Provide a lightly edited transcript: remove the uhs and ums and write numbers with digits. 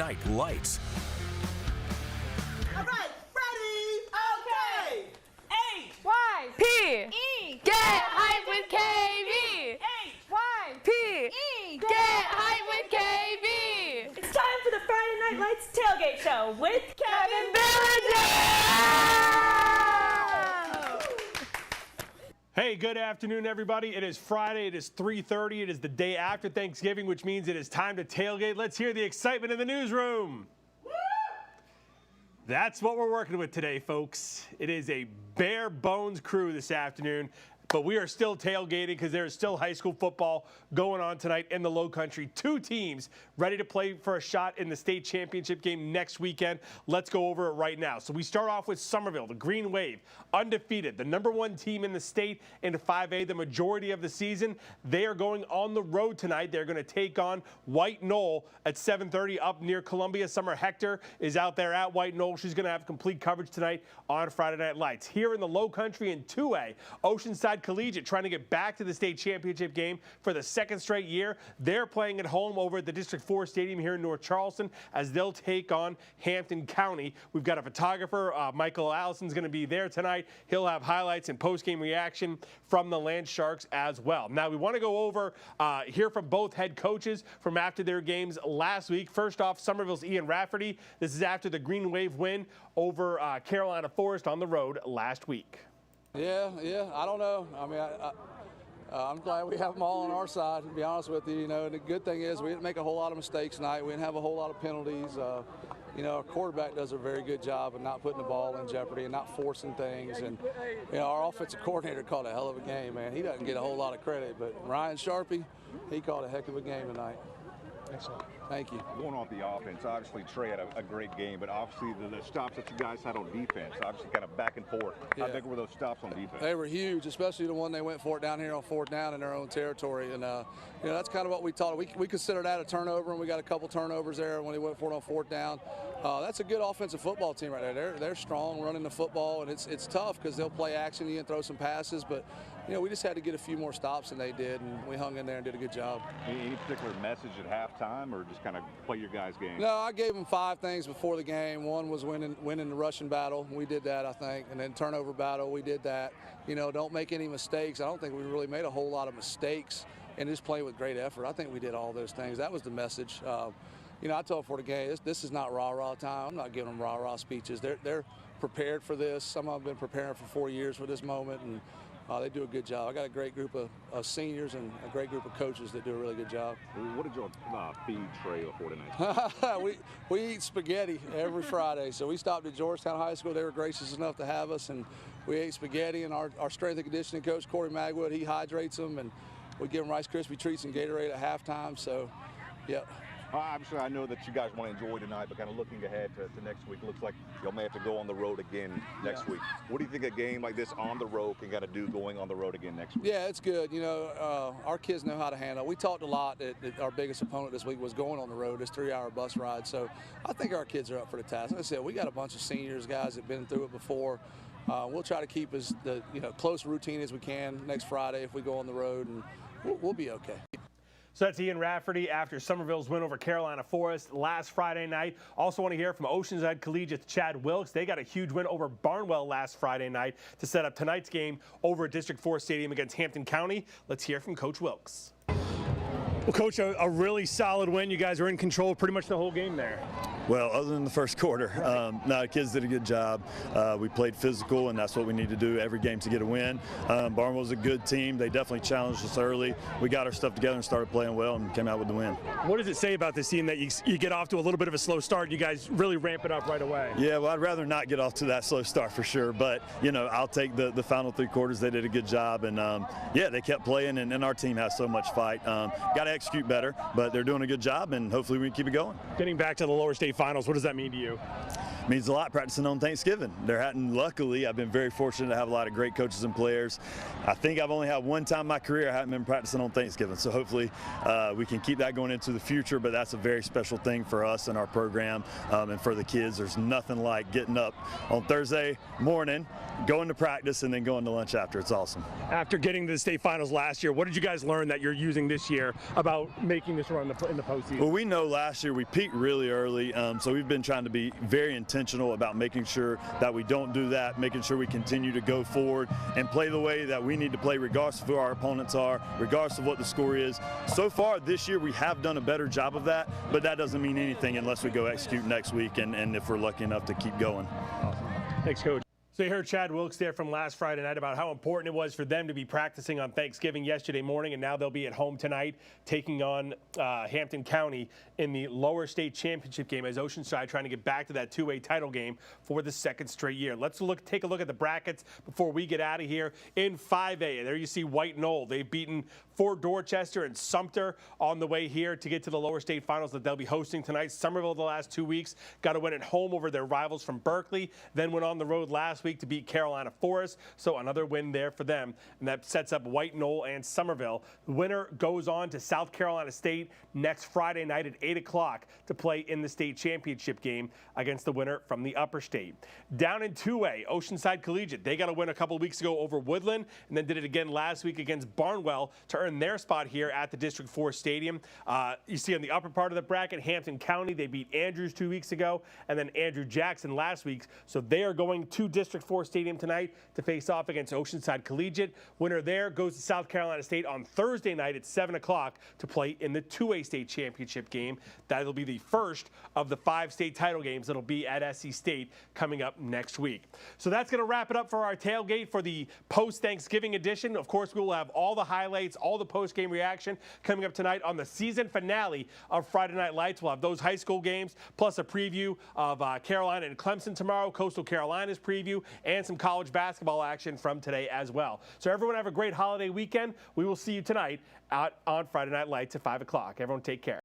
Night Lights. All right, ready? Okay. H Y P E Get hype with KB. H Y P E Get hype with KB. It's time for the Friday Night Lights Tailgate Show with Kevin Hey, good afternoon, everybody. It is Friday. It is 3:30. It is the day after Thanksgiving, which means it is time to tailgate. Let's hear the excitement in the newsroom. That's what we're working with today, folks. It is a bare bones crew this afternoon, but we are still tailgating because there is still high school football going on tonight in the Low Country. Two teams ready to play for a shot in the state championship game next weekend. Let's go over it right now. So we start off with Somerville, the Green Wave, undefeated, the #1 team in the state in 5A the majority of the season. They are going on the road tonight. They're going to take on White Knoll at 7:30 up near Columbia. Summer Hector is out there at White Knoll. She's going to have complete coverage tonight on Friday Night Lights. Here in the Low Country in 2A, Oceanside Collegiate trying to get back to the state championship game for the second straight year. They're playing at home over at the District 4 Stadium here in North Charleston as they'll take on Hampton County. We've got a photographer, Michael Allison's going to be there tonight. He'll have highlights and post-game reaction from the Land Sharks as well. Now we want to go over, hear from both head coaches from after their games last week. First off, Somerville's Ian Rafferty. This is after the Green Wave win over Carolina Forest on the road last week. Yeah, I don't know. I mean, I'm glad we have them all on our side, to be honest with you. You know, the good thing is we didn't make a whole lot of mistakes tonight. We didn't have a whole lot of penalties. You know, our quarterback does a very good job of not putting the ball in jeopardy and not forcing things. And, you know, our offensive coordinator called a hell of a game, man. He doesn't get a whole lot of credit, but Ryan Sharpie, he called a heck of a game tonight. Excellent. Thank you. Going off the offense, obviously Trey had a great game, but obviously the stops that you guys had on defense, obviously kind of back and forth. Yeah. How big were those stops on defense? They were huge, especially the one they went for it down here on 4th down in their own territory. And, you know, that's kind of what we taught. We consider that a turnover, and we got a couple turnovers there when they went for it on 4th down. That's a good offensive football team right there. They're strong running the football, and it's tough because they'll play action. You can throw some passes, but, you know, we just had to get a few more stops than they did, and we hung in there and did a good job. Any particular message at halftime, or just kind of play your guys' game? No, I gave them 5 things before the game. One was winning the rushing battle. We did that, I think. And then turnover battle, we did that. You know, don't make any mistakes. I don't think we really made a whole lot of mistakes, and just play with great effort. I think we did all those things. That was the message. You know, I told them before the game, this is not rah-rah time. I'm not giving them rah-rah speeches. They're prepared for this. Some of them have been preparing for 4 years for this moment, and they do a good job. I got a great group of seniors and a great group of coaches that do a really good job. What did you feed Trey before tonight? we eat spaghetti every Friday. So we stopped at Georgetown High School. They were gracious enough to have us, and we ate spaghetti. And our strength and conditioning coach, Corey Magwood, he hydrates them, and we give them Rice Krispie treats and Gatorade at halftime. So, yep. Obviously, I know that you guys want to enjoy tonight, but kind of looking ahead to next week, looks like y'all may have to go on the road again next week. What do you think a game like this on the road can kind of do going on the road again next week? Yeah, it's good. You know, our kids know how to handle it. We talked a lot that our biggest opponent this week was going on the road, this 3-hour bus ride. So I think our kids are up for the task. Like I said, we got a bunch of seniors, guys that have been through it before. We'll try to keep as close routine as we can next Friday if we go on the road, and we'll be okay. So that's Ian Rafferty after Somerville's win over Carolina Forest last Friday night. Also want to hear from Oceanside Collegiate Chad Wilkes. They got a huge win over Barnwell last Friday night to set up tonight's game over at District 4 Stadium against Hampton County. Let's hear from Coach Wilkes. Well, Coach, a really solid win. You guys were in control pretty much the whole game there. Well, other than the first quarter, no, the kids did a good job. We played physical, and that's what we need to do every game to get a win. Barnwell's a good team. They definitely challenged us early. We got our stuff together and started playing well and came out with the win. What does it say about this team that you get off to a little bit of a slow start and you guys really ramp it up right away? Yeah, well, I'd rather not get off to that slow start for sure, but, you know, I'll take the final 3 quarters. They did a good job, and, yeah, they kept playing, and our team has so much fight. Got to execute better, but they're doing a good job, and hopefully we can keep it going. Getting back to the lower state finals, what does that mean to you? means a lot practicing on Thanksgiving. Luckily, I've been very fortunate to have a lot of great coaches and players. I think I've only had one time in my career I haven't been practicing on Thanksgiving, so hopefully we can keep that going into the future, but that's a very special thing for us and our program and for the kids. There's nothing like getting up on Thursday morning, going to practice, and then going to lunch after. It's awesome. After getting to the state finals last year, what did you guys learn that you're using this year about making this run in the postseason? Well, we know last year we peaked really early, so we've been trying to be very intentional about making sure that we don't do that, making sure we continue to go forward and play the way that we need to play regardless of who our opponents are, regardless of what the score is. So far this year we have done a better job of that, but that doesn't mean anything unless we go execute next week and if we're lucky enough to keep going. Awesome. Thanks, Coach. So you heard Chad Wilkes there from last Friday night about how important it was for them to be practicing on Thanksgiving yesterday morning, and now they'll be at home tonight taking on Hampton County in the lower state championship game as Oceanside trying to get back to that 2A title game for the second straight year. Let's take a look at the brackets before we get out of here. In 5A, there you see White Knoll. They've beaten Fort Dorchester and Sumter on the way here to get to the lower state finals that they'll be hosting tonight. Somerville the last 2 weeks got to win at home over their rivals from Berkeley, then went on the road last week to beat Carolina Forest, so another win there for them, and that sets up White Knoll and Somerville. The winner goes on to South Carolina State next Friday night at 8 o'clock to play in the state championship game against the winner from the upper state. Down in 2A, Oceanside Collegiate, they got a win a couple weeks ago over Woodland and then did it again last week against Barnwell to earn their spot here at the District 4 Stadium. You see on the upper part of the bracket, Hampton County, they beat Andrews 2 weeks ago and then Andrew Jackson last week, so they are going to District 4 Stadium tonight to face off against Oceanside Collegiate. Winner there goes to South Carolina State on Thursday night at 7 o'clock to play in the 2A state championship game. That'll be the first of the 5 state title games that'll be at SC State coming up next week. So that's going to wrap it up for our tailgate for the post-Thanksgiving edition. Of course, we will have all the highlights, all the post-game reaction coming up tonight on the season finale of Friday Night Lights. We'll have those high school games, plus a preview of Carolina and Clemson tomorrow, Coastal Carolina's preview, and some college basketball action from today as well. So everyone have a great holiday weekend. We will see you tonight out on Friday Night Lights at 5 o'clock. Everyone take care.